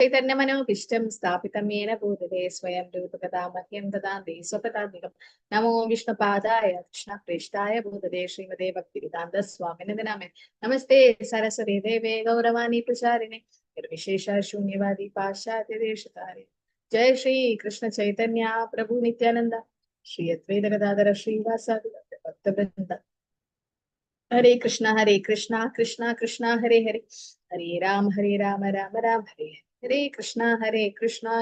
चैतन्यमनोभीष्टं स्थापितं येन भूतले स्वयं रूपकथा मह्यं ददाति स्वपदान्तिकं नमो विष्णुपादाय कृष्णप्रेष्ठाय भूतले श्रीमते भक्तिवेदान्त स्वामिने नामे नमस्ते सरस्वती देवे गौरवाणी प्रचारिणे निर्विशेष शून्यवादी पाश्चात्य देशतारिणे जय श्री कृष्ण चैतन्य प्रभु नित्यानंद श्री अद्वैत गदाधर श्रीवासादि भक्तवृंद हरे Krishna Krishna Krishna Hare Hare Hare Ram Ram Ram Hare Hare Krishna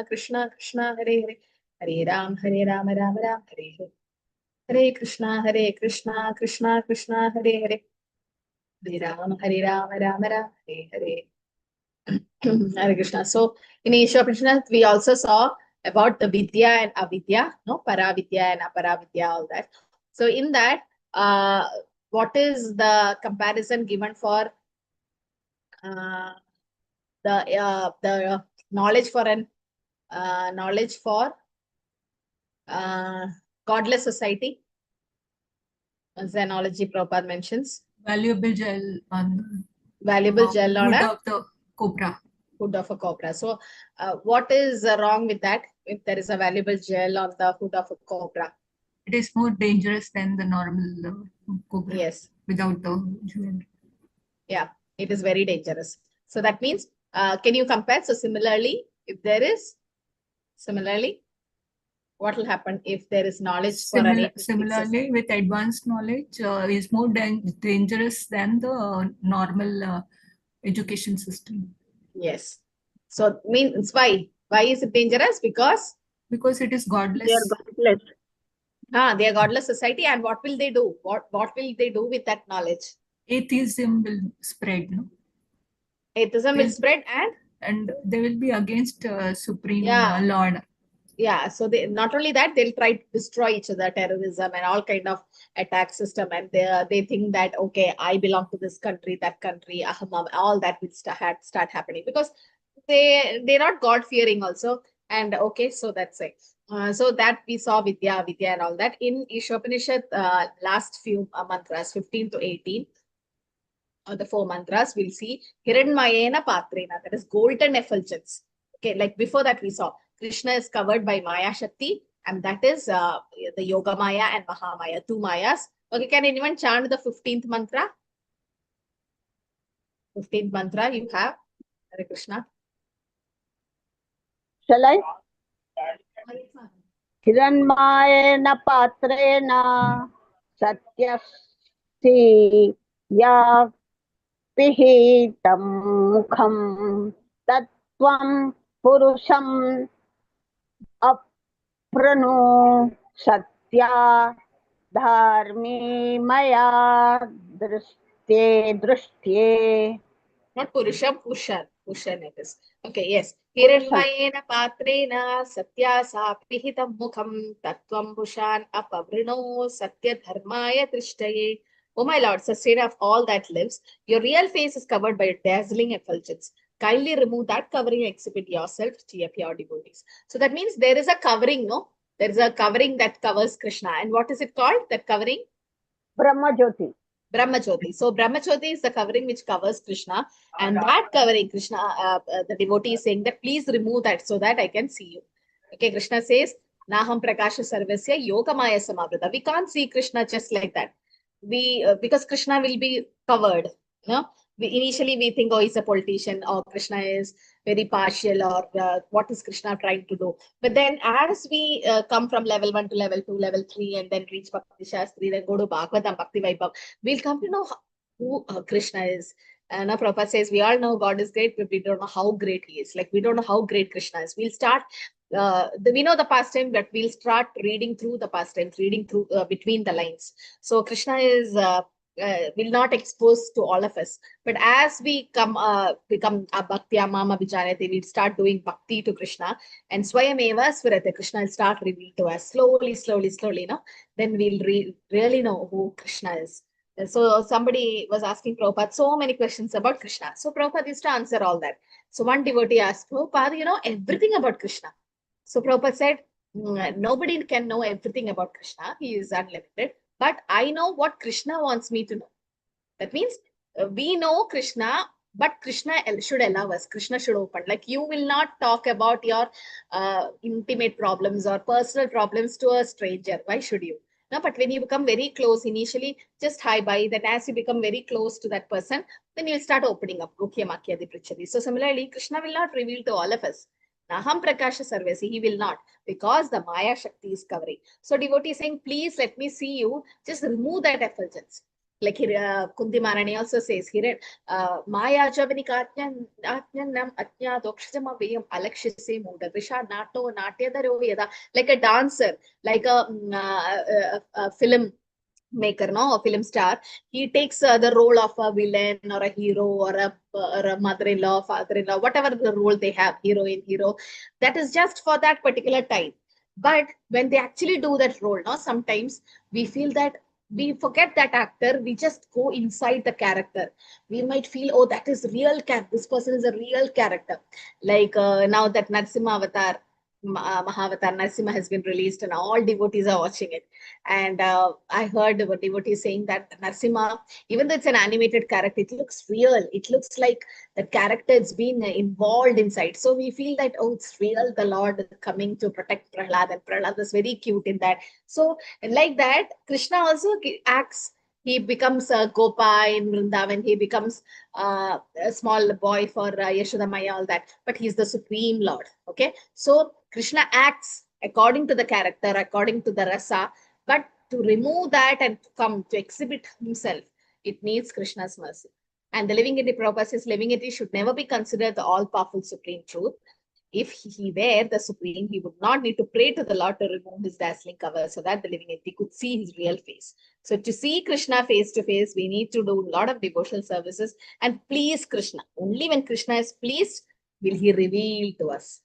Krishna Krishna Hare Hare Hare Ram Ram Ram Hare Hare Hare Krishna Krishna Krishna Hare Hare Hare Ram Ram Hare Hare Hare Krishna. So in Isha Krishna, we also saw about the Vidya and Avidya, no, Paravidya and Aparavidya, all that. So in that, what is the comparison given for uh, the knowledge for an knowledge for godless society? As the analogy Prabhupada mentions. Valuable gel on hood of the cobra. Hood of a cobra. So what is wrong with that? If there is a valuable gel on the hood of a cobra, it is more dangerous than the normal cobra. Yes. Without the jewel. Yeah, it is very dangerous. So that means, can you compare? So similarly, if there is, what will happen if there is knowledge Similarly, with advanced knowledge, is more dangerous than the normal education system. Yes. So means why? Why is it dangerous? Because it is godless. They are godless. They are godless society, and what will they do? What will they do with that knowledge? Atheism will spread, no? Atheism will spread, and they will be against Supreme Lord. Yeah, so they not only that, they'll try to destroy each other, terrorism and all kind of attack system, and they think that okay, I belong to this country, that country, all that will start happening because they're not God fearing also, and okay, so that's it. So that we saw Vidya and all that in Ishopanishad, last few mantras, 15 to 18. The 4 mantras, we'll see Hiranmayena Patrena, that is golden effulgence. Okay, like before that we saw Krishna is covered by Maya Shakti, and that is the Yoga Maya and Mahamaya, 2 Mayas. Okay, can anyone chant the 15th mantra? 15th mantra you have. Hare Krishna. Shall I? Hiranmayena Patrena Satyasti Ya Pihitam Mukham Tattvam Purusham Aprano Satya Dharmi Maya Drushtye. Not Purusham, Pushan it is. Okay, yes. Hiranmayena Patrena Satya Sapihitam Mukham Tattvam Pushan Apavrino Satya Dharmaya Trishtaye. Oh my Lord, sustainer of all that lives, your real face is covered by a dazzling effulgence. Kindly remove that covering and exhibit yourself to your pure devotees. So that means there is a covering, no? There is a covering that covers Krishna. And what is it called, that covering? Brahmajyoti. Brahmajyoti. So Brahmajyoti is the covering which covers Krishna, and that covering Krishna, the devotee is saying that please remove that so that I can see you. Okay, Krishna says, Naham Prakasha Sarvasya Yogamaya Samavrita. We can't see Krishna just like that. Because Krishna will be covered. Initially we think, oh, he's a politician, or Krishna is very partial, or what is Krishna trying to do? But then as we come from level 1 to level 2, level 3, and then reach Bhakti Shastri, then go to Bhagavatam, Bhakti Vaibhav, we'll come to know who Krishna is. And Prabhupada says, we all know God is great, but we don't know how great he is. Like, we don't know how great Krishna is. We'll start, we know the past time, but we'll start reading through the past times, reading through between the lines. So Krishna is will not expose to all of us. But as we become Bhakti Mama Vijarate, we'll start doing Bhakti to Krishna. And Swayameva Svirate, Krishna will start revealing to us slowly, no? Then we'll really know who Krishna is. So somebody was asking Prabhupada so many questions about Krishna. So Prabhupada used to answer all that. So one devotee asked, Prabhupada, you know everything about Krishna. So Prabhupada said, nobody can know everything about Krishna. He is unlimited. But I know what Krishna wants me to know. That means we know Krishna But Krishna should allow us. Krishna should open. Like, you will not talk about your intimate problems or personal problems to a stranger. Why should you? No, but when you become very close, initially just hi bye. Then as you become very close to that person, then you'll start opening up. So similarly, Krishna will not reveal to all of us. Naham Prakasha Sarvasi, he will not, because the Maya Shakti is covering. So devotee is saying, please let me see you. Just remove that effulgence. Like Kunti Maharani also says here, Maya Javanikatyan Atyanam Atya Dokshama Vayam Alakshise Muda Visha Nato Natyadaro Yada, like a dancer, like a film maker, no, a film star. He takes the role of a villain or a hero or a mother-in-law, father-in-law, whatever the role they have, heroine, hero. That is just for that particular time. But when they actually do that role, no, sometimes we feel that we forget that actor, we just go inside the character. We might feel, oh, that is real this person is a real character. Like now that Narsimha Avatar, Mahavatar Narsimha has been released and all devotees are watching it. And I heard a devotee saying that Narsimha, even though it's an animated character, it looks real. It looks like the character is being involved inside. So we feel that, oh, it's real, the Lord coming to protect Prahlad, and Prahlad is very cute in that. So like that, Krishna also acts. He becomes a Gopa in Vrindavan. He becomes a small boy for Yashoda Maya, all that. But he's the Supreme Lord. Okay. So Krishna acts according to the character, according to the rasa. But to remove that and to come to exhibit himself, it needs Krishna's mercy. And the living entity Prabhupada says, living entity should never be considered the all-powerful supreme truth. If he were the supreme, he would not need to pray to the Lord to remove his dazzling cover so that the living entity could see his real face. So to see Krishna face to face, we need to do a lot of devotional services and please Krishna. Only when Krishna is pleased will he reveal to us.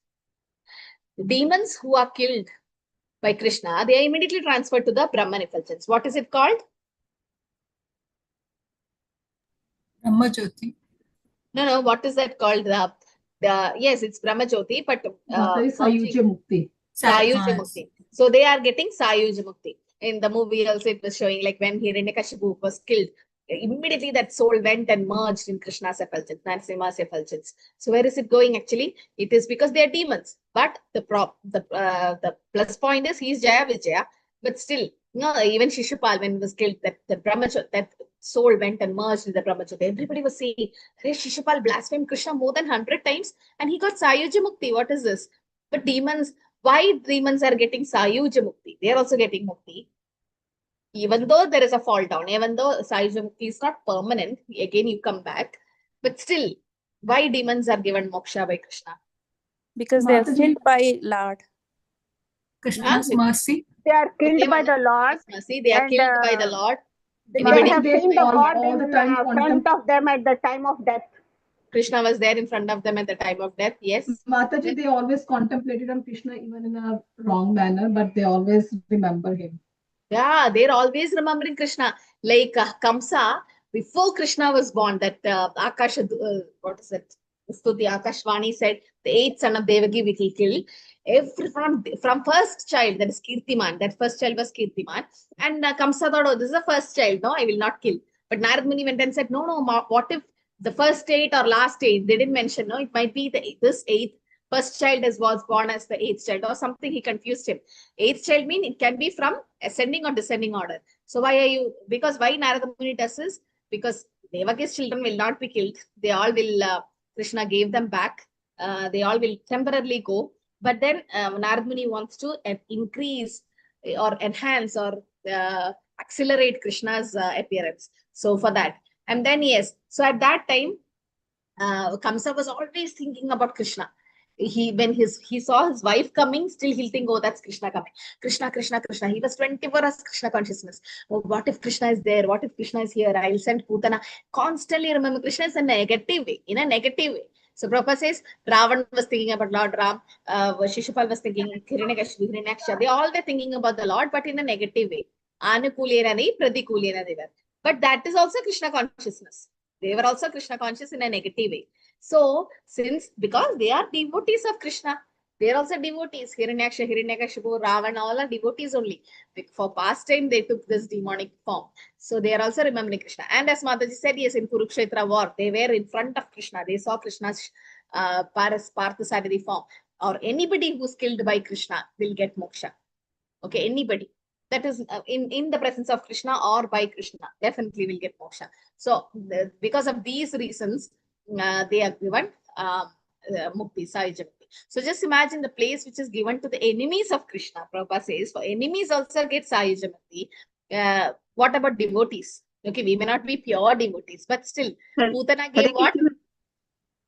The demons who are killed by Krishna, they are immediately transferred to the Brahman effulgence. What is it called? Brahma Jyoti. No, what is that called? Yes, it's Brahma Jyoti, but Sayuja Mukti. Sayuja Mukti. So they are getting Sayuja Mukti. In the movie also it was showing, like when Hiranyakashipu was killed, immediately that soul went and merged in Krishna's effulgence, Narasimha's effulgence. So where is it going actually? It is because they are demons. But the plus point is he's Jaya Vijaya, but still, no, even Shishupal when he was killed, that soul went and merged in the Brahmajyoti. Everybody was saying, Shishupal blasphemed Krishna more than 100 times and he got Sayuja Mukti. What is this? But demons, why demons are getting Sayuja Mukti? They are also getting Mukti. Even though there is a fall down, even though Sayuja Mukti is not permanent, again you come back. But still, why demons are given moksha by Krishna? Because they are killed by Lord. Krishna's mercy. They are killed by the Lord. Mercy. They are and, killed by the Lord. They Anybody? have seen the God all the in time front of them at the time of death. Krishna was there in front of them at the time of death. Yes. Mataji, they always contemplated on Krishna even in a wrong manner, but they always remember him. Yeah, they're always remembering Krishna. Like Kamsa, before Krishna was born, that what is it? Stuti Akashvani said, the 8th son of Devaki we will kill. From first child, that is Kirtiman, that first child was Kirtiman. And Kamsa thought, oh, this is the first child, no, I will not kill. But Narad Muni went and said, no, what if the first 8 or last 8? They didn't mention, no, it might be this 8th. First child was born as the 8th child or something. He confused him. 8th child mean it can be from ascending or descending order. So why Narada Muni does this? Because Devaki's children will not be killed. They all will, Krishna gave them back. They all will temporarily go. But then Narada Muni wants to increase or enhance or accelerate Krishna's appearance. So for that. And then yes, so at that time, Kamsa was always thinking about Krishna. When he saw his wife coming, still he'll think, oh, that's Krishna coming. Krishna. He was 24 hours Krishna consciousness. Oh, what if Krishna is there? What if Krishna is here? I'll send Putana. Constantly remember Krishna is in a negative way. So Prabhupada says, Ravan was thinking about Lord Ram, Shishupal was thinking, Hiranyaksha. They all were thinking about the Lord, but in a negative way. Anukulena Pradikulena they were. But that is also Krishna consciousness. They were also Krishna conscious in a negative way. So, because they are devotees of Krishna, They are also devotees. Hiranyaksha, Hiranyakashipu, Ravana, all are devotees only. For pastime, they took this demonic form. So they are also remembering Krishna. And as Mataji said, yes, in Kurukshetra war, they were in front of Krishna. They saw Krishna's Parthasarathi form. Or anybody who's killed by Krishna will get moksha. Okay, anybody that is in the presence of Krishna or by Krishna definitely will get moksha. So because of these reasons, they are given mukti, Sahajamukti. So just imagine the place which is given to the enemies of Krishna. Prabhupada says for enemies also get Sahajamukti. What about devotees? Okay, we may not be pure devotees, but still, Putana gave what?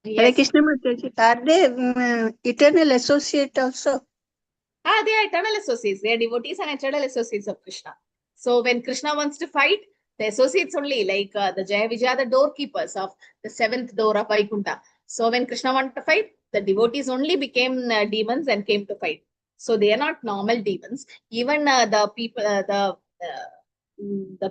Hare Krishna Mataji. Are they eternal associate also? They are eternal associates. They are devotees and eternal associates of Krishna. So when Krishna wants to fight, the associates only, like the Jaya Vijaya, the doorkeepers of the 7th door of Vaikunta. So when Krishna wanted to fight, the devotees only became demons and came to fight. So they are not normal demons. Even the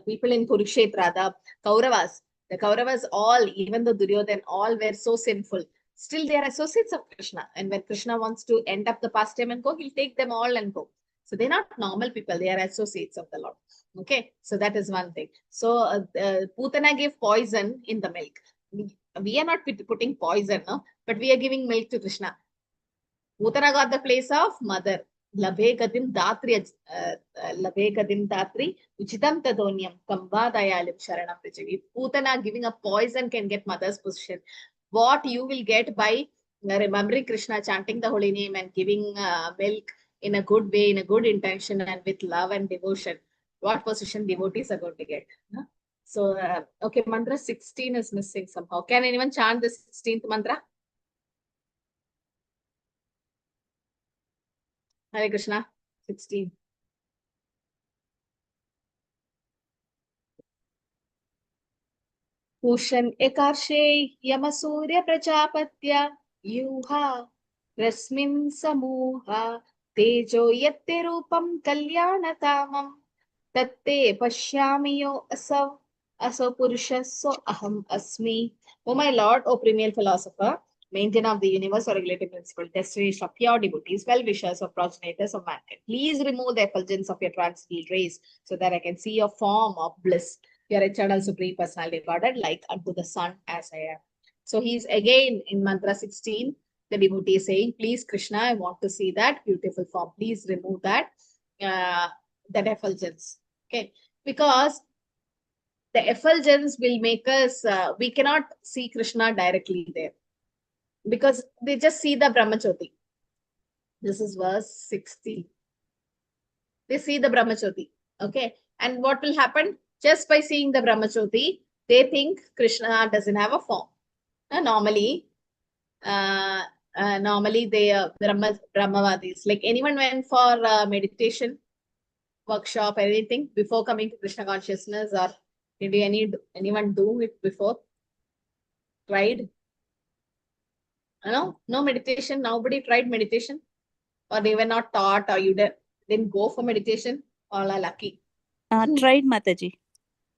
people in Kurukshetra, the Kauravas all, even the Duryodhan, all were so sinful. Still, they are associates of Krishna. And when Krishna wants to end up the pastime and go, he'll take them all and go. So they're not normal people. They are associates of the Lord. Okay. So that is one thing. So Putana gave poison in the milk. We are not putting poison, no? But we are giving milk to Krishna. Putana got the place of mother. Labhe kadim datri uchitam tadonyam kamba dayalim sharanam prajavi. Putana giving a poison can get mother's position. What you will get by remembering Krishna, chanting the holy name and giving milk in a good way, in a good intention and with love and devotion, what position devotees are going to get. Huh? So, okay, mantra 16 is missing somehow. Can anyone chant the 16th mantra? Hare Krishna, 16. Pushan ekarshe Yamasurya Prajapatya Yuha Rasmin Samuha Tejo Yatte Rupam Kalyanatamam Tatte Pashyamiyo Aso Purushaso Aham Asmi. O my Lord, O perennial philosopher, maintainer of the universe or regulative principle, destination of pure devotees, well-wishers or progenitors of mankind, please remove the effulgence of your transcendental rays so that I can see your form of bliss, your eternal supreme personality Godhead, like unto the sun as I am. So he's again in mantra 16, the devotee is saying, please Krishna, I want to see that beautiful form. Please remove that effulgence. Okay, because the effulgence will make us, we cannot see Krishna directly there. Because they just see the Brahmajyoti. This is verse 60. They see the Brahmajyoti. Okay. And what will happen? Just by seeing the Brahmajyoti, they think Krishna doesn't have a form. Normally they Brahmavadis. Like anyone went for meditation workshop or anything before coming to Krishna consciousness, or did anyone do it before? Tried? No meditation. Nobody tried meditation, or they were not taught, or you didn't go for meditation. All are lucky. Tried Mataji.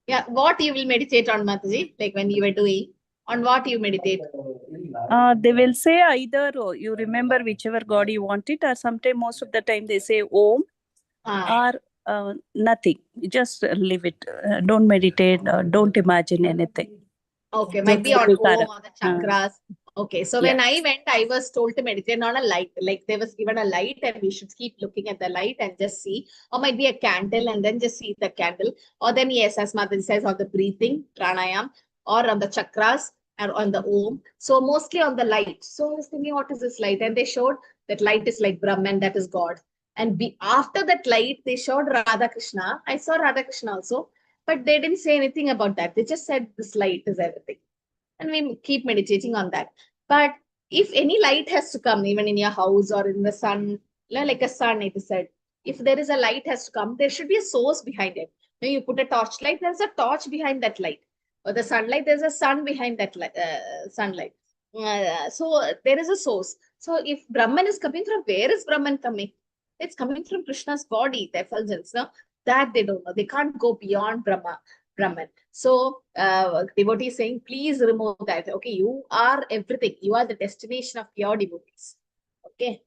Yeah, what you will meditate on, Mataji? Like when you were doing, on what you meditate? They will say either you remember whichever God you want it, or sometime most of the time they say Om or nothing. Just leave it. Don't meditate. Don't imagine anything. Okay, might be on Om or the chakras. Okay, so when I went, I was told to meditate on a light. Like there was given a light and we should keep looking at the light and just see. Or might be a candle and then just see the candle. Or then, yes, as Mataji says, on the breathing, pranayam, or on the chakras, or on the Om. So mostly on the light. So I was thinking, what is this light? And they showed that light is like Brahman, that is God. And after that light, they showed Radha Krishna. I saw Radha Krishna also. But they didn't say anything about that. They just said this light is everything. And we keep meditating on that. But if any light has to come, even in your house or in the sun, like a sun, it is said, if there is a light has to come, there should be a source behind it. When you put a torchlight, there's a torch behind that light. Or the sunlight, there's a sun behind that sunlight. So there is a source. So if Brahman is coming from, where is Brahman coming? It's coming from Krishna's body, the effulgence. No? That they don't know. They can't go beyond Brahman. So devotee is saying, please remove that. Okay, you are everything. You are the destination of pure devotees. Okay.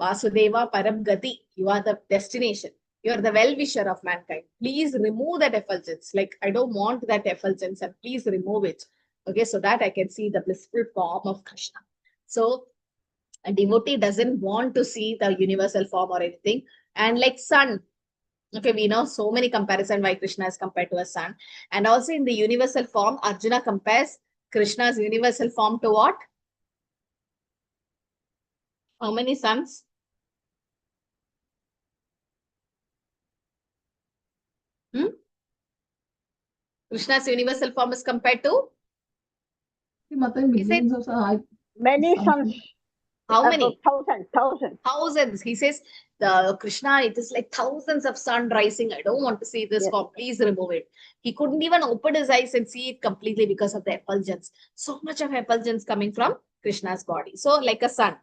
Vasudeva Param Gati. You are the destination. You are the well-wisher of mankind. Please remove that effulgence. Like, I don't want that effulgence, and please remove it. Okay, so that I can see the blissful form of Krishna. So a devotee doesn't want to see the universal form or anything. And like sun, okay, we know so many comparisons why Krishna is compared to a sun. And also in the universal form, Arjuna compares Krishna's universal form to what? How many suns? Krishna's universal form is compared to? Millions of Many sons. How many? Thousands. Thousands. He says, the Krishna, it is like thousands of sun rising. I don't want to see this form. Please remove it. He couldn't even open his eyes and see it completely because of the effulgence. So much of effulgence coming from Krishna's body. So like a sun.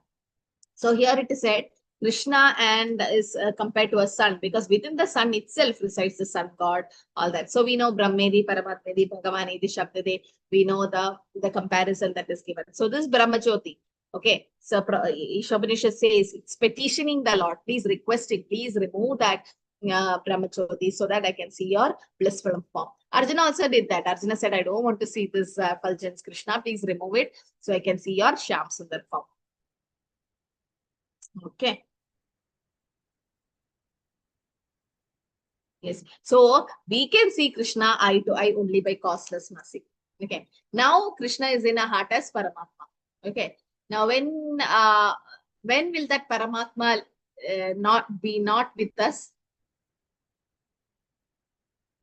So here it is said, Krishna and is compared to a sun, because within the sun itself resides the sun god, all that. So we know Brahmedi, Paramatmedi, Bhagavanedi, Shabdade. We know the comparison that is given. So this Brahmajyoti. Okay, so Ishopanishad says it's petitioning the Lord. Please requesting, please remove that Brahmajyoti so that I can see your blissful form. Arjuna also did that. Arjuna said, I don't want to see this effulgence, Krishna. Please remove it so I can see your Shyam Sundar form. Okay. Yes. So we can see Krishna eye to eye only by causeless mercy. Okay. Now Krishna is in our heart as Paramatma. Okay. Now when will that Paramatma not be with us?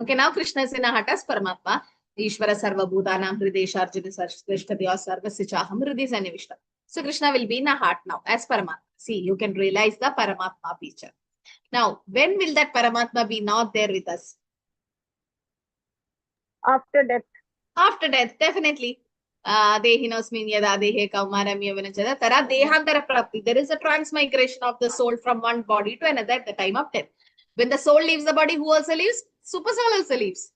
Okay. Now Krishna is in our heart as Paramatma. Ishvara Sarva Bhutanam Hridesha Arjuna Sarvashtadya Sarvasya Chaham Hridhi Sanivishta. So Krishna will be in our heart now as Paramatma. See, you can realize the Paramatma feature. Now, when will that Paramatma be not there with us? After death. After death, definitely. Dehinosmin yada dehe kaumaram yavanachada tara dehantara prapti. There is a transmigration of the soul from one body to another at the time of death. When the soul leaves the body, who also leaves? Super soul also leaves.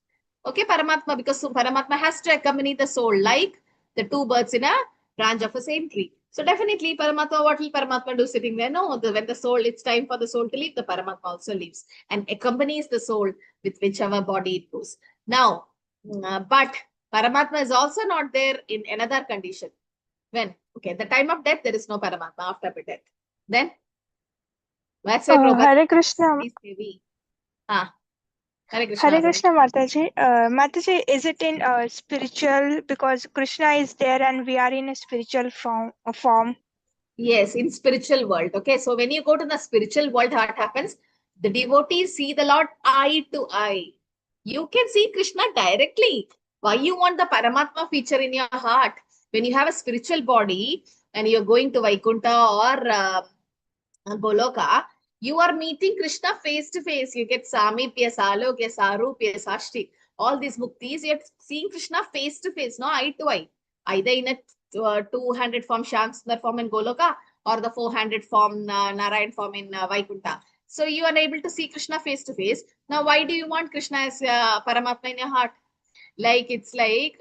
Okay, Paramatma, because Paramatma has to accompany the soul like the two birds in a branch of the same tree. So definitely Paramatma, what will Paramatma do sitting there? No, when the soul, it's time for the soul to leave, the Paramatma also leaves and accompanies the soul with whichever body it goes. Now, but Paramatma is also not there in another condition. When? Okay, at the time of death, there is no Paramatma after death. Then? That's why Hare Krishna. Hare Krishna. Hare Krishna, Mataji. Mataji, is it in spiritual, because Krishna is there and we are in a spiritual form? Yes, in spiritual world. Okay, so when you go to the spiritual world, what happens? The devotees see the Lord eye to eye. You can see Krishna directly. Why you want the Paramatma feature in your heart? When you have a spiritual body and you're going to Vaikuntha or Goloka, you are meeting Krishna face to face. You get Samipya, Salokya, Sarupya, Shastri. All these muktis, you're seeing Krishna face to face, no eye to eye. Either in a two-handed form, Shyam Sundar form in Goloka, or the four-handed form, Narayan form in Vaikuntha. So you are able to see Krishna face to face. Now, why do you want Krishna as Paramatma in your heart? Like, it's like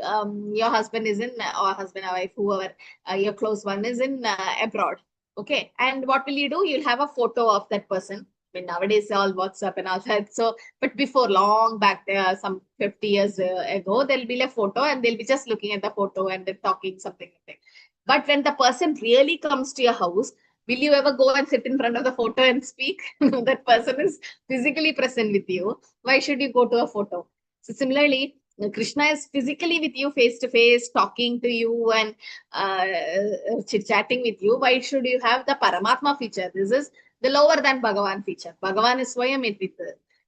your husband is in, or husband or wife, whoever, your close one is in abroad. Okay. And what will you do? You'll have a photo of that person. I mean, nowadays, all WhatsApp and all that. So, but before, long back there, some 50 years ago, there'll be a photo and they'll be just looking at the photo and then talking something like that. But when the person really comes to your house, will you ever go and sit in front of the photo and speak? That person is physically present with you. Why should you go to a photo? So similarly, Krishna is physically with you face to face, talking to you and chit-chatting with you. Why should you have the Paramatma feature? This is the lower than Bhagavan feature. Bhagavan is Swayam with.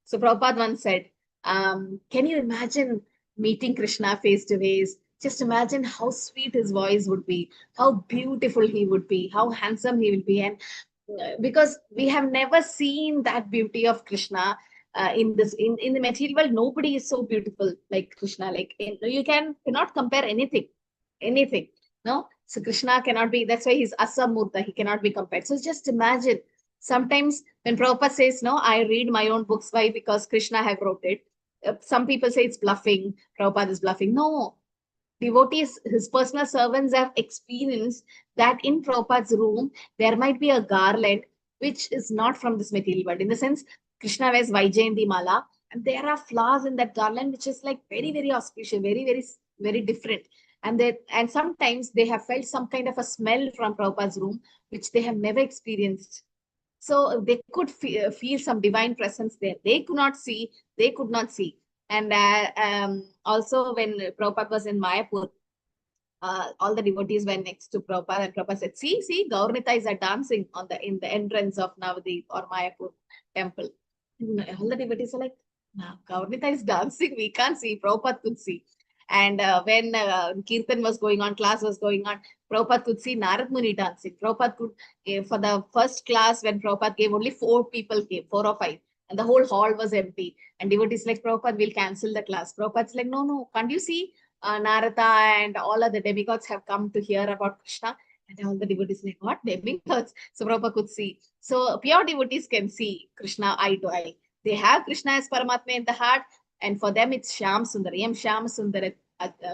So Prabhupada once said, can you imagine meeting Krishna face to face? Just imagine how sweet his voice would be, how beautiful he would be, how handsome he will be. And because we have never seen that beauty of Krishna in the material world, nobody is so beautiful like Krishna. Like you cannot compare anything. No, so Krishna cannot be. That's why he's Asamurta. He cannot be compared. So just imagine. Sometimes when Prabhupada says, no, I read my own books. Why? Because Krishna have wrote it. Some people say it's bluffing. Prabhupada is bluffing. No, devotees, his personal servants have experienced that in Prabhupada's room, there might be a garland which is not from this material world. In the sense, Krishna wears Vaijayanti Mala, and there are flowers in that garland, which is like very, very auspicious, very, very, very different. And sometimes they have felt some kind of a smell from Prabhupada's room, which they have never experienced. So they could feel some divine presence there. They could not see. And also when Prabhupada was in Mayapur, all the devotees were next to Prabhupada, and Prabhupada said, see, Gaurnitais are dancing in the entrance of Navadip or Mayapur temple. And all the devotees are like, nah, Gaurnita is dancing, we can't see. Prabhupada could see. And when Kirtan was going on, class was going on, Prabhupada could see Narad Muni dancing. Prabhupada could, for the first class, when Prabhupada gave, only 4 people came, 4 or 5. And the whole hall was empty. And devotees like, Prabhupada will cancel the class. Prabhupada's like, no, can't you see? Narada and all other demigods have come to hear about Krishna. And all the devotees like, what? Demigods? So Prabhupada could see. So pure devotees can see Krishna eye to eye. They have Krishna as Paramatma in the heart. And for them, it's Shyam Sundar. Yam Shyam Sundar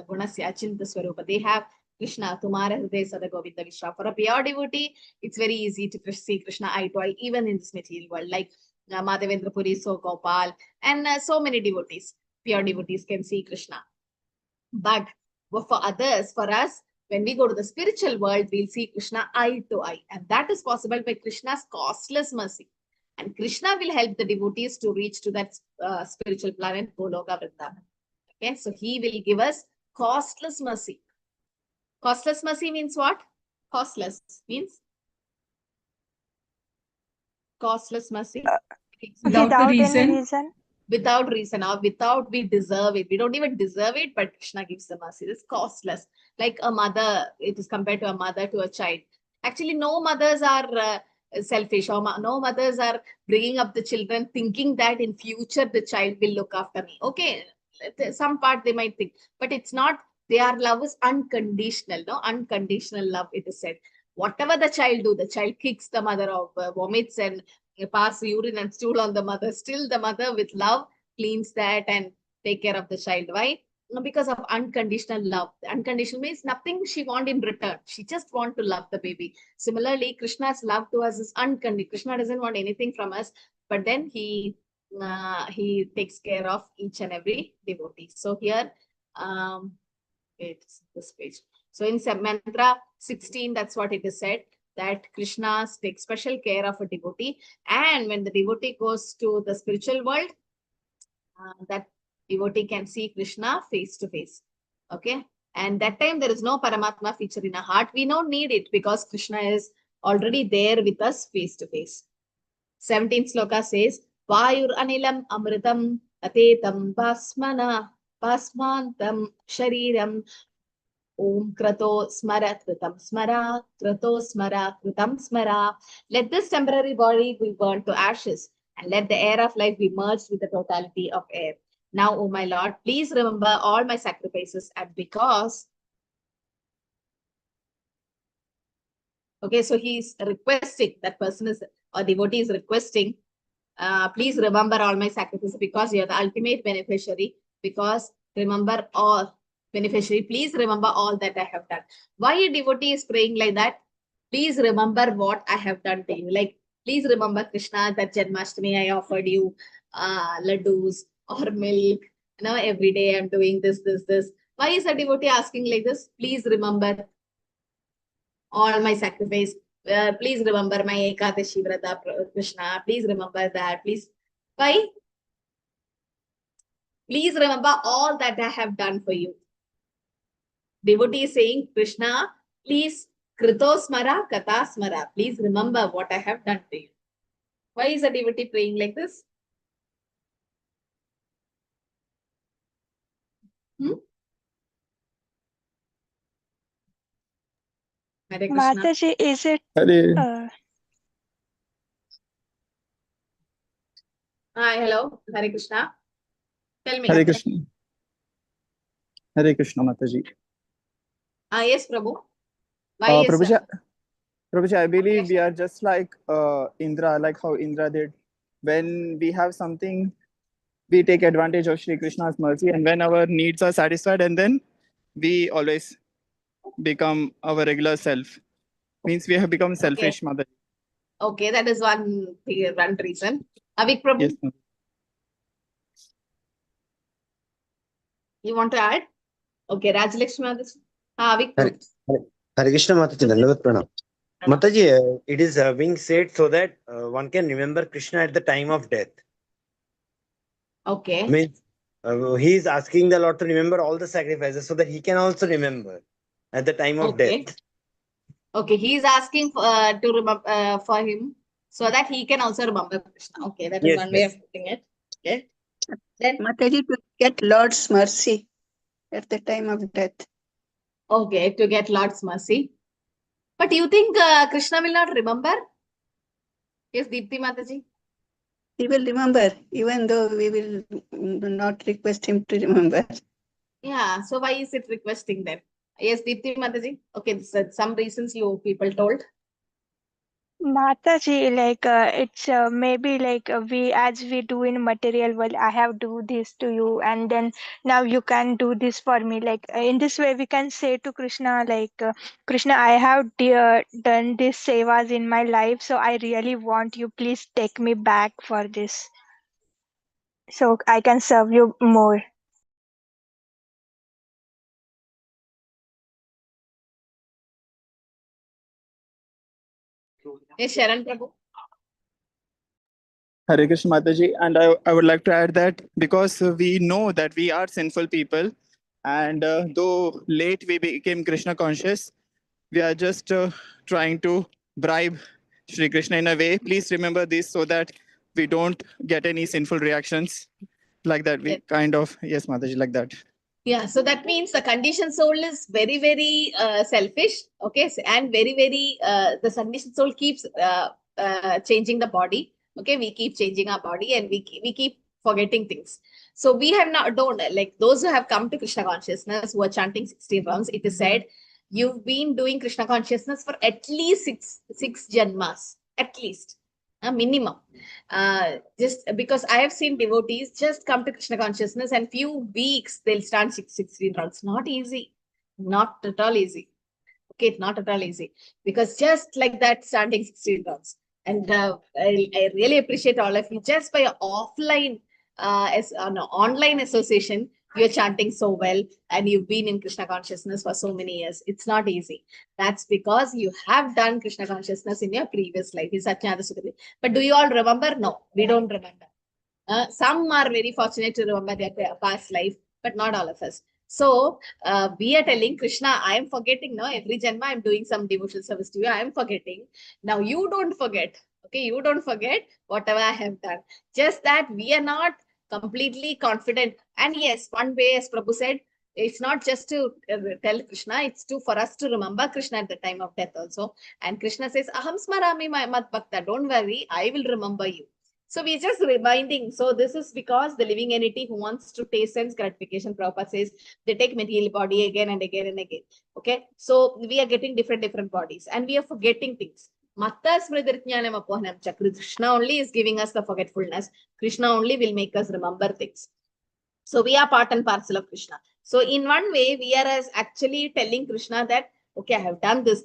Gunasya Achinta Swarupa. They have Krishna, Tumara Hriday Sada Govinda Vishwa. For a pure devotee, it's very easy to see Krishna eye to eye, even in this material world. Like Madhavendra Puri, So Gopal, and so many devotees. Pure devotees can see Krishna. But for others, for us, when we go to the spiritual world, we'll see Krishna eye to eye. And that is possible by Krishna's costless mercy. And Krishna will help the devotees to reach to that spiritual planet, Goloka Vrindavan. Okay, so he will give us costless mercy. Costless mercy means what? Costless means? Costless mercy. Without any reason. Without reason, or without we deserve it. We don't even deserve it, but Krishna gives the mercy. It's costless. Like a mother, it is compared to a mother to a child. Actually, no mothers are selfish, or no mothers are bringing up the children thinking that in future the child will look after me. Okay, some part they might think, but it's not. Their love is unconditional. No, unconditional love, it is said. Whatever the child do, the child kicks the mother off, vomits and pass urine and stool on the mother. Still the mother with love cleans that and take care of the child. Why? Because of unconditional love. Unconditional means nothing she wants in return. She just wants to love the baby. Similarly, Krishna's love to us is unconditional. Krishna doesn't want anything from us, but then he takes care of each and every devotee. So here, it's this page. So in mantra 16, that's what it is said, that Krishna takes special care of a devotee. And when the devotee goes to the spiritual world, that devotee can see Krishna face to face. Okay. And that time there is no Paramatma feature in our heart. We don't need it because Krishna is already there with us face to face. 17th sloka says, Vayur Anilam Amritam Atetam Basmana Basmantam Shariram Om Krato Smara Kritam Smara Krato Smara Kritam Smara. Let this temporary body be burned to ashes, and let the air of life be merged with the totality of air. Now, O my Lord, please remember all my sacrifices, and because... Okay, so he's requesting, that person is, or devotee is requesting, please remember all my sacrifices because you are the ultimate beneficiary, because remember all beneficiary, please remember all that I have done. Why a devotee is praying like that? Please remember what I have done to you. Like, please remember Krishna, that Janmashtami I offered you laddus or milk. You know, every day I'm doing this. Why is a devotee asking like this? Please remember all my sacrifice. Please remember my Ekadashi Vrata, Krishna. Please remember that. Please. Why? Please remember all that I have done for you. Devotee is saying, Krishna, please, Krito Smara, Kata Smara. Please remember what I have done to you. Why is a devotee praying like this? Hare Krishna. Mataji, is it... Hi, hello. Hare Krishna. Tell me. Hare Krishna. Hare Krishna, Mataji. Yes, Prabhu. Why is Prabhuji, I believe we are just like Indra, like how Indra did. When we have something, we take advantage of Shri Krishna's mercy, and when our needs are satisfied, and then we always become our regular self. Means we have become selfish, Mataji. Okay, that is one reason. Avik Prabhu, Yes, ma'am. you want to add? Okay, Rajalakshmi Mataji. Avik Prabhu. Hare Krishna Mataji, Dandavat Pranam. Mataji, it is being said so that one can remember Krishna at the time of death. Okay. Means he is asking the Lord to remember all the sacrifices so that he can also remember at the time of death. Okay, he is asking to remember for him so that he can also remember Krishna. Okay, that is Yes, one way yes. of putting it. Okay. Then Mataji, to get Lord's mercy at the time of death. okay, to get Lord's mercy. But you think Krishna will not remember? Yes, Deepti Mataji. He will remember, even though we will not request him to remember. Yeah, so why is it requesting then? Yes, Deepti Mataji. Okay, some reasons you people told. Mataji, like it's maybe like we as we do in material world, I have do this to you, and then now you can do this for me. Like in this way, we can say to Krishna, like Krishna, I have done these sevas in my life, so I really want you. Please take me back for this, so I can serve you more. Yes, Sharan Prabhu. Hare Krishna Mataji, and I would like to add that because we know that we are sinful people, and though late we became Krishna conscious, we are just trying to bribe Shri Krishna in a way. Please remember this so that we don't get any sinful reactions like that. We kind of, yes, Mataji, like that. Yeah, so that means the conditioned soul is very, very selfish. Okay, and very, very, the conditioned soul keeps changing the body. Okay, we keep changing our body and we keep forgetting things. So we have not, don't, like those who have come to Krishna consciousness, who are chanting 16 rounds, it is said, you've been doing Krishna consciousness for at least six janmas, at least. A minimum. Just because I have seen devotees just come to Krishna consciousness and few weeks they'll stand 16 rounds. Not easy. Not at all easy. Okay, not at all easy. Because just like that, standing 16 rounds. And I really appreciate all of you. Just by offline, as an online association, you're chanting so well and you've been in Krishna consciousness for so many years. It's not easy. That's because you have done Krishna consciousness in your previous life. But do you all remember? No, we don't remember. Some are very fortunate to remember their past life, but not all of us. So we are telling Krishna, I am forgetting now. Every janma I'm doing some devotional service to you. I am forgetting. Now you don't forget. Okay, you don't forget whatever I have done. Just that we are not completely confident. And yes, one way, as Prabhu said, it's not just to tell Krishna, it's to for us to remember Krishna at the time of death also. And Krishna says, Aham smarami mat bhakta. Don't worry, I will remember you. So we're just reminding. So this is because the living entity who wants to taste sense gratification, Prabhupada says, they take material body again and again and again. Okay. So we are getting different bodies and we are forgetting things. Krishna only is giving us the forgetfulness. Krishna only will make us remember things. So we are part and parcel of Krishna. So in one way, we are as actually telling Krishna that, okay, I have done this,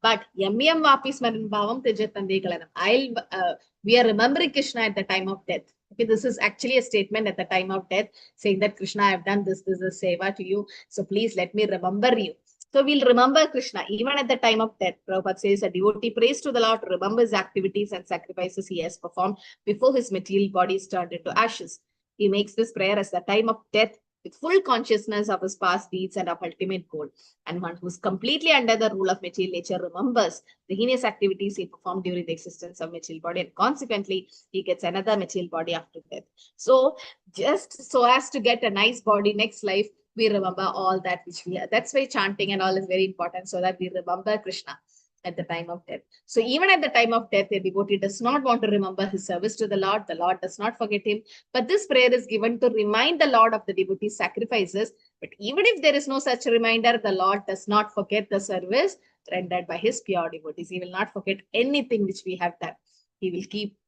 but yam vapi smaran bhavam tejatande kalanam. We are remembering Krishna at the time of death. Okay, this is actually a statement at the time of death saying that Krishna, I have done this is seva to you. So please let me remember you. So we'll remember Krishna even at the time of death. Prabhupada says a devotee prays to the Lord to remember his activities and sacrifices he has performed before his material body is turned into ashes. He makes this prayer as the time of death with full consciousness of his past deeds and of ultimate goal. And one who is completely under the rule of material nature remembers the heinous activities he performed during the existence of material body, and consequently, he gets another material body after death. So just so as to get a nice body next life, we remember all that which we are. That's why chanting and all is very important, so that we remember Krishna at the time of death. So even at the time of death, a devotee does not want to remember his service to the Lord. The Lord does not forget him. But this prayer is given to remind the Lord of the devotee's sacrifices. But even if there is no such reminder, the Lord does not forget the service rendered by his pure devotees. He will not forget anything which we have done. He will keep,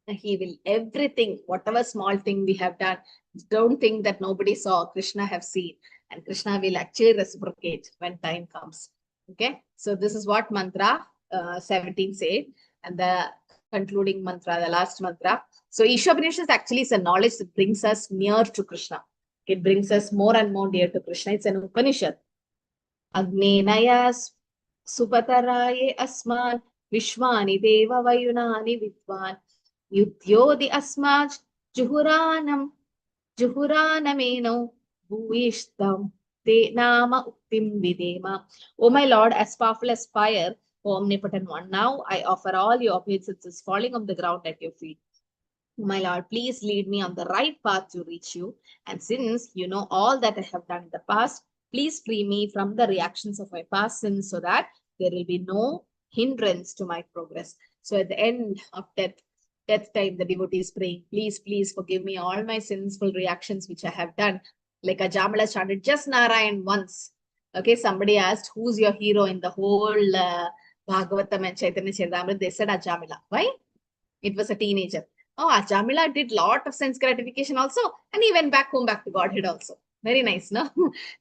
he will everything, whatever small thing we have done. Don't think that nobody saw. Krishna have seen. And Krishna will actually reciprocate when time comes. Okay, so this is what mantra 17 say, and the concluding mantra, the last mantra. So Ishwapanishads actually is a knowledge that brings us near to Krishna. It brings us more and more near to Krishna. It's an Upanishad. Agnenaya supataraye asman vishwani deva vayunani vidvan yudyodi asmaj juhuranameno bhuishtam te nama uktim videma. O my Lord, as powerful as fire, O omnipotent one, now I offer all your obeisances falling on the ground at your feet. My Lord, please lead me on the right path to reach you. And since you know all that I have done in the past, please free me from the reactions of my past sins so that there will be no hindrance to my progress. So at the end of death time, the devotee is praying, please, please forgive me all my sinful reactions which I have done. Like Ajamala chanted just Narayan once. Okay, somebody asked, who's your hero in the whole Bhagavatam and Chaitanya Charitamrita? They said Ajamila. Why? It was a teenager. Oh, Ajamila did lot of sense gratification also, and he went back home, back to Godhead also. Very nice, no?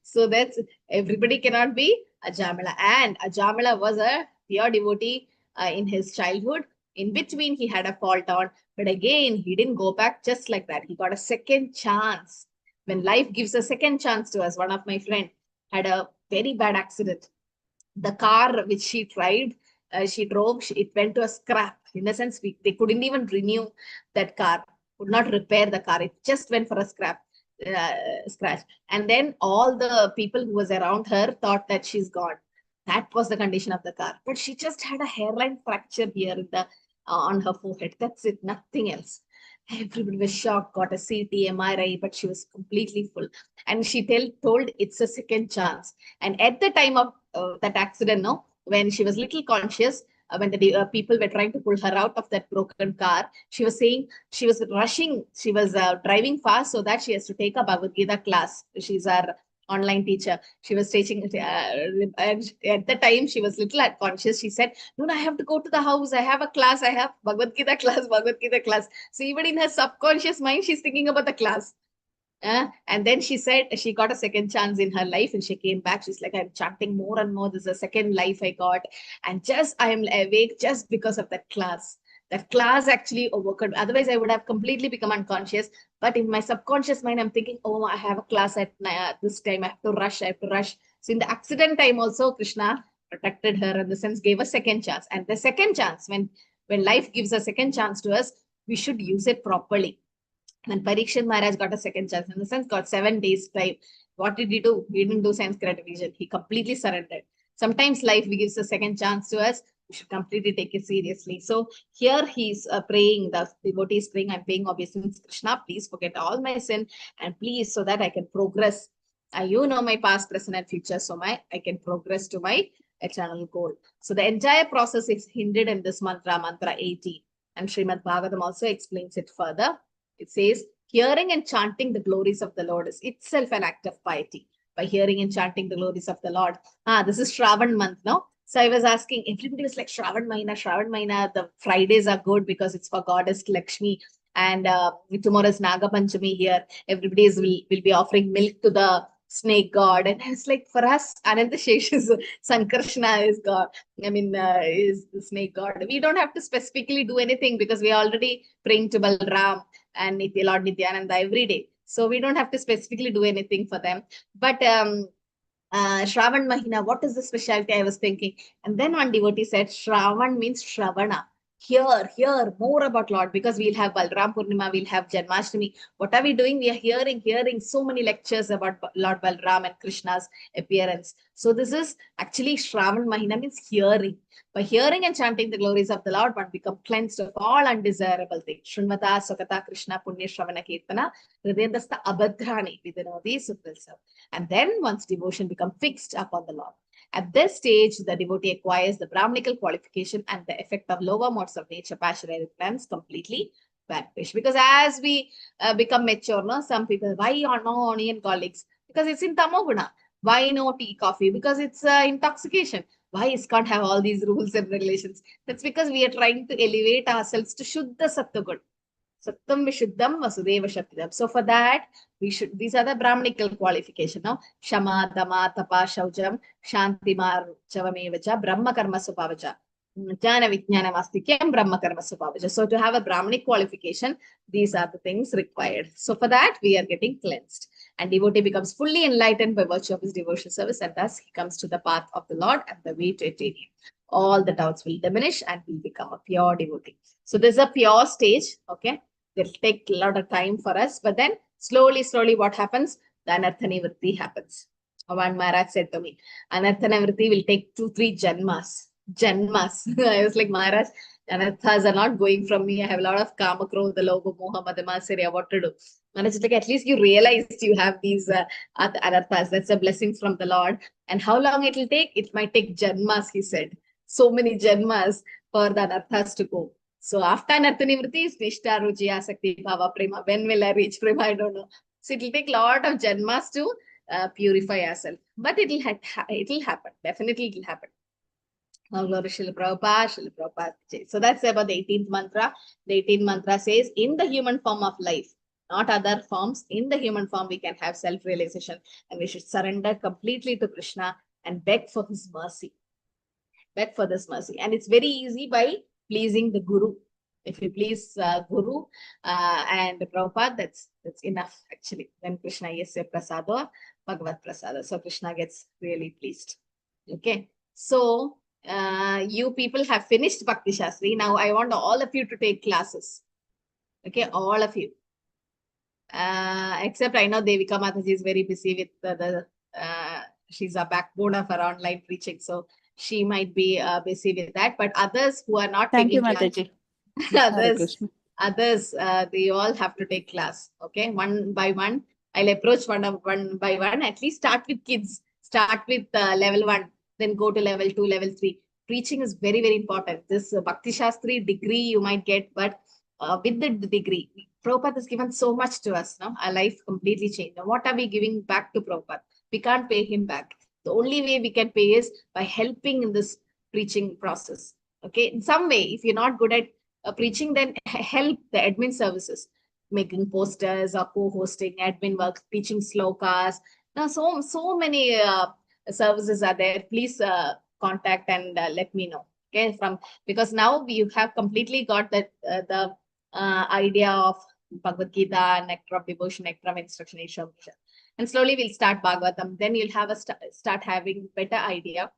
So that's, everybody cannot be Ajamila. And Ajamila was a pure devotee in his childhood. In between, he had a fall down, but again, he didn't go back just like that. He got a second chance. When life gives a second chance to us, one of my friends had a very bad accident. The car which she drove, it went to a scrap. In the sense, they couldn't even renew that car, could not repair the car. It just went for a scratch. And then all the people who was around her thought that she's gone. That was the condition of the car. But she just had a hairline fracture here in the on her forehead. That's it, nothing else. Everybody was shocked, got a CT, MRI, but she was completely full. And she told it's a second chance. And at the time of that accident, no, when she was little conscious, when the people were trying to pull her out of that broken car, she was saying she was rushing, she was driving fast so that she has to take a Bhagavad Gita class. She's our online teacher. She was teaching, and at the time she was little unconscious. She said, no, I have to go to the house. I have a class. I have Bhagavad Gita class, Bhagavad Gita class. So even in her subconscious mind, she's thinking about the class. And then she said she got a second chance in her life and she came back. She's like, I'm chanting more and more. This is a second life I got. And just I am awake just because of that class. That class actually overcome. Otherwise, I would have completely become unconscious. But in my subconscious mind, I'm thinking, oh, I have a class at this time. I have to rush. So in the accident time also, Krishna protected her, in the sense gave a second chance. And the second chance, when life gives a second chance to us, we should use it properly. When Parikshit Maharaj got a second chance, in the sense got 7 days time, what did he do? He didn't do sense gratification. He completely surrendered. Sometimes life gives a second chance to us. We should completely take it seriously. So here he's praying, the devotee is praying, I'm paying obeisance, Krishna, please forget all my sin and please, so that I can progress. You know my past, present and future, so I can progress to my eternal goal. So the entire process is hinted in this mantra, mantra 80. And Srimad Bhagavatam also explains it further. It says, hearing and chanting the glories of the Lord is itself an act of piety. By hearing and chanting the glories of the Lord. This is Shravan month, no? So I was asking, everybody was like, Shravan Mahina, the Fridays are good because it's for Goddess Lakshmi. And tomorrow is Naga Panchami here. Everybody will be offering milk to the snake god. And it's like, for us, Ananta Shesh is Sankarshna is God. Is the snake god. We don't have to specifically do anything because we are already praying to Balram and Lord Nityananda every day. So we don't have to specifically do anything for them. But Shravan Mahina, what is the specialty? I was thinking. And then one devotee said, Shravan means Shravana. Hear more about Lord, because we'll have Balram Purnima, we'll have Janmashtami. What are we doing? We are hearing so many lectures about Lord Balram and Krishna's appearance. So this is actually Shravan Mahina, means hearing. By hearing and chanting the glories of the Lord, one becomes cleansed of all undesirable things. Shrunmata Sukata Krishna Punya Shravana Kirtana Hridayandasta Abhadrani Vidinodi Sukhvilsav. And then one's devotion becomes fixed upon the Lord. At this stage, the devotee acquires the Brahmanical qualification and the effect of lower modes of nature, passionate plans completely vanish. Because as we become mature, no, some people, why no onion garlics? Because it's in Tamoguna. Why no tea, coffee? Because it's intoxication. Why ISKCON have all these rules and regulations? That's because we are trying to elevate ourselves to Shuddha Sattvagun. Sattam Vishuddham Vasudeva Shaktidam. So for that, these are the Brahmanical qualification. No? Shama, Dama, Tapa, Shaujam, Shanti, Marjavamevacha, Brahma Karma Supavacha. Jnana Vijnana Mastikyam Brahma Karma Svabhaja. So to have a Brahmanic qualification, these are the things required. So for that, we are getting cleansed. And devotee becomes fully enlightened by virtue of his devotional service, and thus he comes to the path of the Lord and the way to attain him. All the doubts will diminish and will become a pure devotee. So there's a pure stage, okay? It'll take a lot of time for us, but then slowly, what happens? The Anartha Nivritti happens. One Maharaj said to me, Anartha Nivritti will take 2-3 janmas. I was like, Maharaj, anarthas are not going from me. I have a lot of kama, krodha, lobha, moha, mada, matsarya. What to do? Maharaj is like, at least you realized you have these anarthas. That's a blessing from the Lord. And how long it will take? It might take janmas, he said. So many janmas for the anarthas to go. So after anartha nivritti is nishta, ruchi, asakti, bhava, prema. When will I reach prema? I don't know. So it will take a lot of janmas to purify ourselves. But it will happen. Definitely it will happen. Glory Srila Prabhupada. So that's about the 18th mantra. The 18th mantra says, in the human form of life, not other forms, in the human form, we can have self-realization, and we should surrender completely to Krishna and beg for his mercy. Beg for this mercy. And it's very easy by pleasing the Guru. If you please Guru and Prabhupada, that's enough actually. Then Krishna yasya prasado bhagavad prasada. So Krishna gets really pleased. Okay. So you people have finished Bhakti Shastri. Now I want all of you to take classes. Okay, all of you. Except I know Devika Mataji is very busy with she's a backbone of her online preaching. So she might be busy with that. But others who are not taking class, others, they all have to take class. Okay, one by one. I'll approach one by one. At least start with kids. Start with level 1. Then go to level 2, level 3. Preaching is very, very important. This Bhakti Shastri degree you might get, but with the degree, Prabhupada has given so much to us. No? Our life completely changed. Now, what are we giving back to Prabhupada? We can't pay him back. The only way we can pay is by helping in this preaching process. Okay, in some way, if you're not good at preaching, then help the admin services, making posters or co-hosting, admin work, teaching slokas. Now, so many services are there. Please contact and let me know. Okay, because now we have completely got the idea of Bhagavad Gita, nectar of devotion, nectar of instruction, and slowly we'll start Bhagavatam. Then you'll have start having better idea.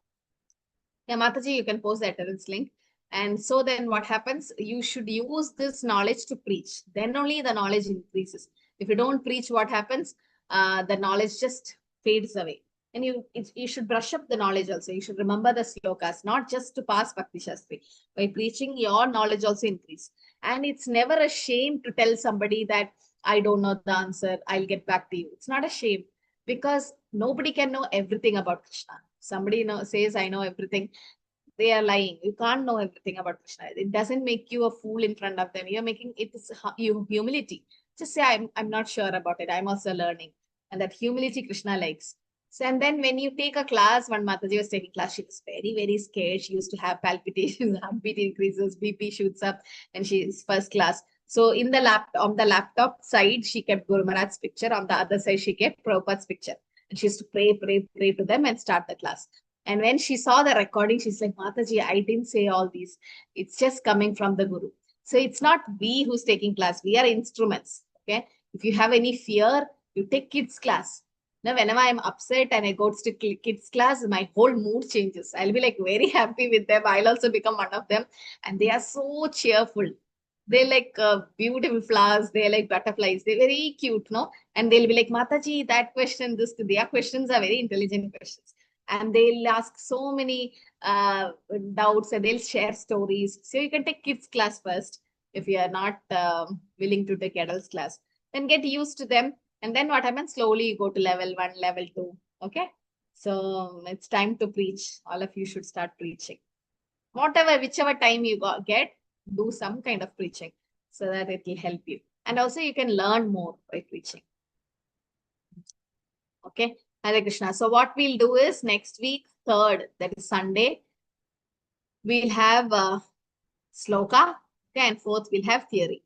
Yeah, Mataji, you can post the attendance link. And so then what happens? You should use this knowledge to preach. Then only the knowledge increases. If you don't preach, what happens? The knowledge just fades away. And you should brush up the knowledge also. You should remember the slokas, not just to pass Bhakti Shastri. By preaching, your knowledge also increase. And it's never a shame to tell somebody that I don't know the answer, I'll get back to you. It's not a shame, because nobody can know everything about Krishna. Somebody says, I know everything. They are lying. You can't know everything about Krishna. It doesn't make you a fool in front of them. You're making it is humility. Just say, I'm not sure about it. I'm also learning. And that humility Krishna likes. So, and then when you take a class, when Mataji was taking class, she was very, very scared. She used to have palpitations, heartbeat increases, BP shoots up, and she's first class. So on the laptop side, she kept Guru Maharaj's picture. On the other side, she kept Prabhupada's picture. And she used to pray to them and start the class. And when she saw the recording, she's like, Mataji, I didn't say all these. It's just coming from the Guru. So it's not we who's taking class. We are instruments. Okay. If you have any fear, you take kids class. Now, whenever I'm upset and I go to kids class, my whole mood changes. I'll be like very happy with them. I'll also become one of them. And they are so cheerful. They're like beautiful flowers. They're like butterflies. They're very cute, no? And they'll be like, Mataji, that question, this, their questions are very intelligent questions. And they'll ask so many doubts, and they'll share stories. So you can take kids class first if you are not willing to take adults class. Then get used to them. And then what happens? Slowly you go to level 1, level 2. Okay. So it's time to preach. All of you should start preaching. Whichever time you get, do some kind of preaching so that it will help you. And also you can learn more by preaching. Okay. Hare Krishna. So what we'll do is next week, 3rd, that is Sunday, we'll have sloka. Okay. And 4th, we'll have theory.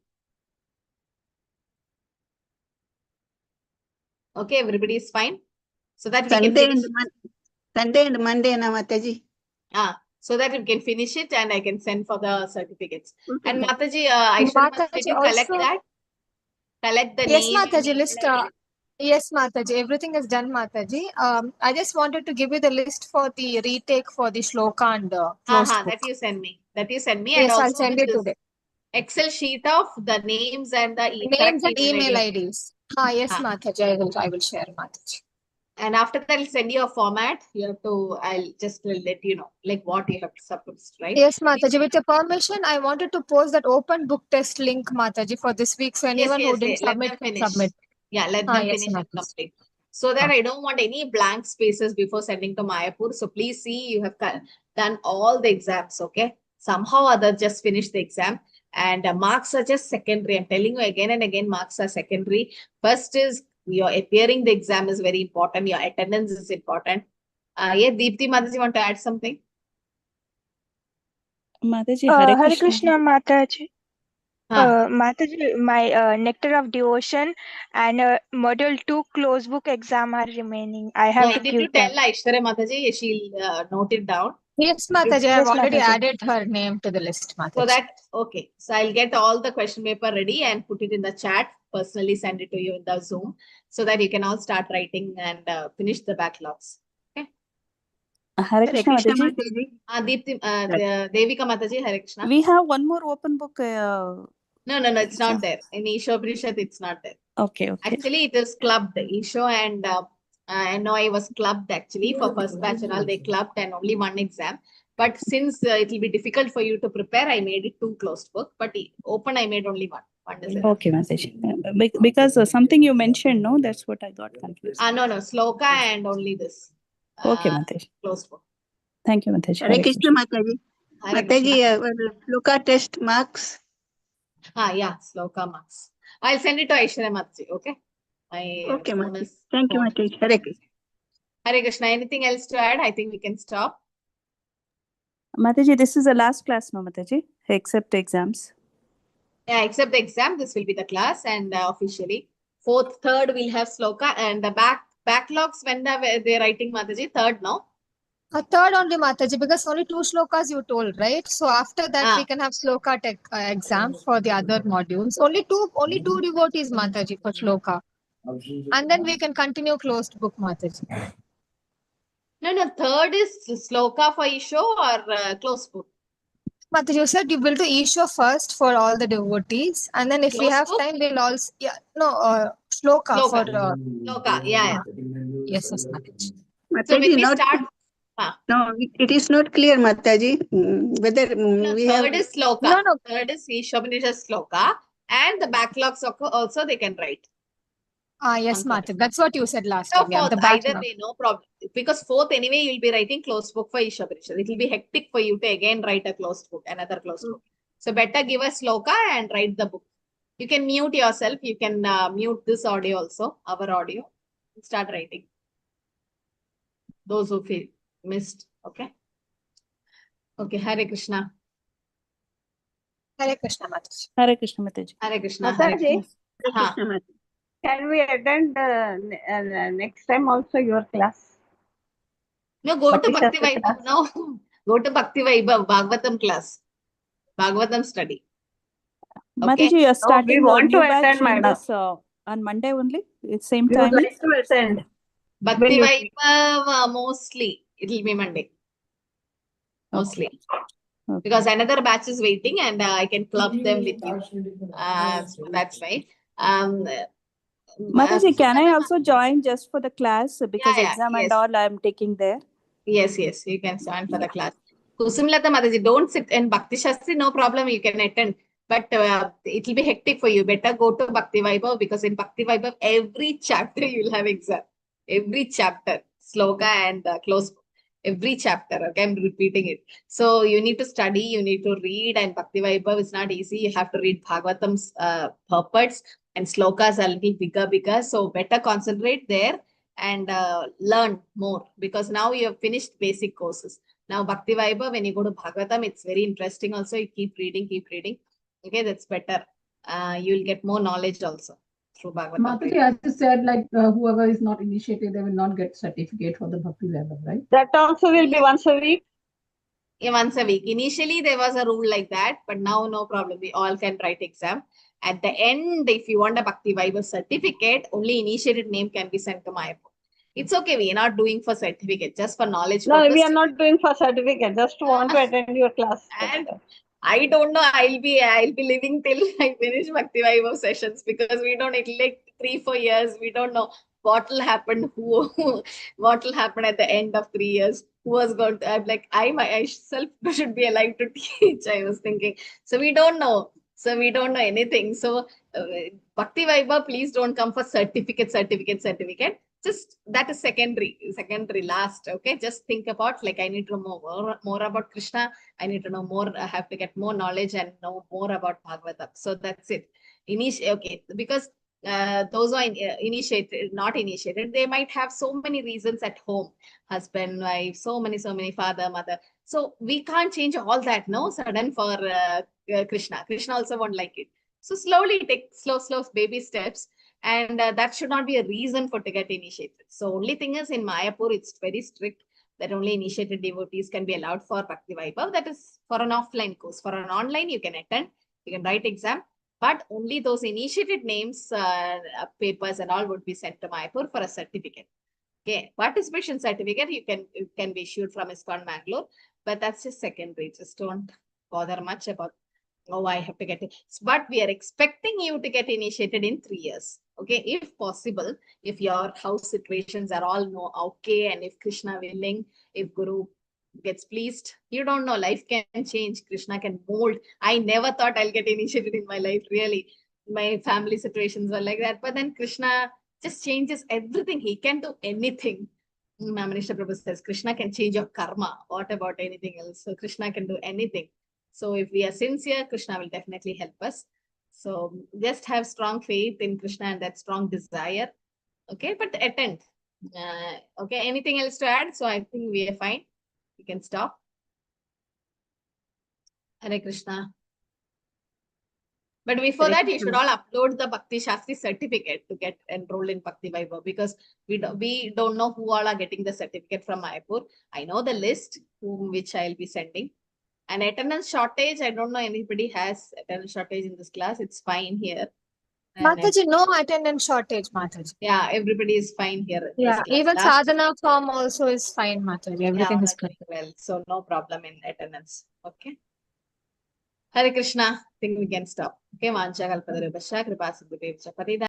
Okay, everybody is fine. So that we Sunday can finish. Sunday and Monday, na Mataji. so that you can finish it and I can send for the certificates. Okay. And Mataji, Aishwarya, did you collect also- that? Collect the Yes, name. Mataji, list. Yes, Mataji, everything is done, Mataji. I just wanted to give you the list for the retake for the shloka and closed book. That you send me. And Yes, also I'll send with you this today. Excel sheet of the names and the Names and correct email ID. IDs. Yes, Mataji, I will share, Mataji. And after that, I'll send you a format. You have to, I'll just let you know, like what you have to submit, right? Yes, Mataji, with your permission, I wanted to post that open book test link, Mataji, for this week. So anyone who didn't Let submit them can finish. submit. Yeah, let them Yes, finish and Mataji. complete. So that I don't want any blank spaces before sending to Mayapur. So please see, you have done all the exams, okay? Somehow or other, just finish the exam. And marks are just secondary. I'm telling you again and again, marks are secondary. First is your appearing the exam is very important. Your attendance is important. Yeah, Deepti Mataji, want to add something? Mataji, Hare Krishna, Mataji. Huh. Mataji, my Nectar of Devotion and Module 2 close book exam are remaining. I have to Did give you tell them. Aishwarya Mataji? She'll note it down. Yes, Mataji, I have Yes, already Mataji. added her name to the list, Mataji. So that, okay. So I'll get all the question paper ready and put it in the chat, personally send it to you in the Zoom so that you can all start writing and finish the backlogs. Okay. Hare Krishna, Mataji. Deepti, Devika Mataji, Hare Krishna. We have one more open book. No, it's not there. In Isho Prishad, it's not there. Okay. Actually, it is clubbed. Isho and NOI was clubbed actually for first batch and all. They clubbed and only one exam. But since it will be difficult for you to prepare, I made it 2 closed book. But open, I made only one. One is enough. Okay, Mataji. Because something you mentioned, no, that's what I got confused. No, Sloka and only this. Okay, Mataji. Closed book. Thank you, Mataji. Hare Krishna, Mataji. Hare Mataji, Sloka test marks. Yeah, Sloka marks. I'll send it to Aishwarya Mataji, okay? Okay, Mataji. Thank you, Mataji. Hare Krishna. Hare Krishna. Anything else to add? I think we can stop. Mataji, this is the last class, no, Mataji? Except exams. Yeah, except the exam, this will be the class and officially. 4th, 3rd, we'll have Sloka and the backlogs when they're writing Mataji, 3rd, no? Third only, Mataji, because only 2 shlokas you told, right? So after that, we can have shloka exam for the other modules. Only two devotees, Mataji, for shloka. And then we can continue closed book, Mataji. No, 3rd is Sloka for Isho or closed book? Mataji, you said you will do Isho first for all the devotees. And then if we have time, we'll also, shloka for... Sloka, yeah. Yes, Mataji. So when we start... No, it is not clear, Mataji, whether we have... 3rd is Sloka. 3rd is Isho Sloka. And the backlogs also they can write. Yes, Mataji. That's what you said last time. So 4th, the either way, no problem. Because 4th, anyway, you'll be writing closed book for Isha Prishad. It will be hectic for you to again write a closed book, another closed book. So better give a sloka and write the book. You can mute yourself. You can mute this audio also, our audio. Start writing. Those who feel missed, okay? Okay, Hare Krishna. Hare Krishna, Mataji. Hare Krishna, Mataji. Hare Krishna. Mataji, can we attend next time also your class? No, go to Bhakti Vaibhav. No, go to Bhakti Vaibhav, Bhagavatam class. Bhagavatam study. Okay. Mataji, you are starting we want new to attend, batch madam. on Monday only? It's same We time? would like to attend. Bhakti Vaibhav, mostly. It will be Monday. Mostly. Okay. Because another batch is waiting and I can club them with you. So that's why. Mataji, can I also join just for the class? Because exam yes. and all I'm taking there. Yes, you can join for the class. Kusumlata Mataji, don't sit in Bhakti Shastri, no problem, you can attend. But it will be hectic for you. Better go to Bhakti Vaibhav because in Bhakti Vaibhav, every chapter you will have exam. Every chapter, sloka and close. Every chapter, okay, I'm repeating it. So you need to study, you need to read, and Bhakti Vaibhav is not easy. You have to read Bhagavatam's purports and slokas are a little bigger. So better concentrate there and learn more because now you have finished basic courses. Now Bhakti Vaibhav, when you go to Bhagavatam, it's very interesting also. You keep reading. Okay, that's better. You'll get more knowledge also through Bhagavatam. Mataji, as you said, like whoever is not initiated, they will not get certificate for the Bhakti Vaibhav, right? That also will be once a week. Yeah, once a week. Initially, there was a rule like that, but now no problem. We all can write exam. At the end, if you want a Bhakti Viber certificate, only initiated name can be sent to Mayapur. It's okay. We are not doing for certificate, just for knowledge No, purpose. we are not doing for certificate. Just want to attend your class. And I don't know. I'll be living till I finish Bhakti Viber sessions, because we don't, it like 3-4 years. We don't know what will happen. What will happen at the end of 3 years? Who was going to? I'm like, I myself should be alive to teach. I was thinking. So we don't know. So we don't know anything. So Bhakti Viber, please don't come for certificate. Just that is secondary, last. Okay, just think about, like, I need to know more about Krishna. I need to know more. I have to get more knowledge and know more about Bhagavatam. So that's it. Okay, because those who are not initiated, they might have so many reasons at home, husband, wife, so many, father, mother. So we can't change all that, no, sudden for Krishna. Krishna also won't like it. So slowly take slow baby steps. And that should not be a reason for to get initiated. So only thing is, in Mayapur, it's very strict that only initiated devotees can be allowed for Bhakti Vaibhav. That is for an offline course. For an online, you can attend, you can write exam, but only those initiated names, papers and all would be sent to Mayapur for a certificate. Okay, participation certificate you can be issued from ISKCON Mangaluru, but that's just secondary. Just don't bother much about, oh, I have to get it. But we are expecting you to get initiated in 3 years. Okay, if possible, if your house situations are all okay, and if Krishna willing, if Guru gets pleased, you don't know, life can change. Krishna can mold. I never thought I'll get initiated in my life, really. My family situations were like that. But then Krishna just changes everything. He can do anything. Mahamanishta Prabhu says, Krishna can change your karma. What about anything else? So Krishna can do anything. So if we are sincere, Krishna will definitely help us. So just have strong faith in Krishna and that strong desire. Okay, but attend. Okay, anything else to add? So I think we are fine. We can stop. Hare Krishna. But before that, you should all upload the Bhakti Shastri certificate to get enrolled in Bhakti Vaibhav, because we don't know who all are getting the certificate from Mayapur. I know the list which I'll be sending. And attendance shortage, I don't know anybody has attendance shortage in this class. It's fine here. Mataji, no attendance shortage, Mataji. Yeah, everybody is fine here. Yeah, even sadhana form also is fine, Mataji. Everything is good. Well, so no problem in attendance. Okay. Hare Krishna. I think we can stop. Okay, Vancha Kalpatarubhasya Kripa Siddhivcha Patida.